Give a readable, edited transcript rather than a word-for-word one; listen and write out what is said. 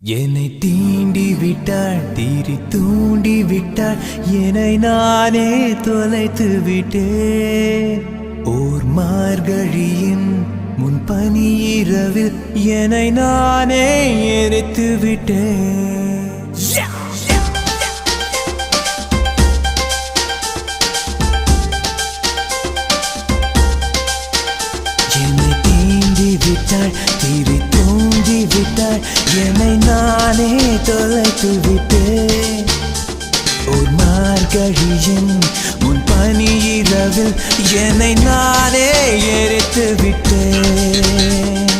என்னை தீண்டி விட்டாள், தீரி தூண்டி விட்டாள், என்னை நானே தொலைத்து விட்டேன். ஓர் மார்கழியின் முன்பனி இரவில் என்னை நானே எரித்து விட்டேன். என்னை தீண்டி விட்டாள், தீரி தூண்டி விட்டாள், என்னை நானே தொலைத்து விட்டேன். ஒரு மார்கழியின் முன்பனி இரவில் என்னை நானே எரித்து விட்டேன்.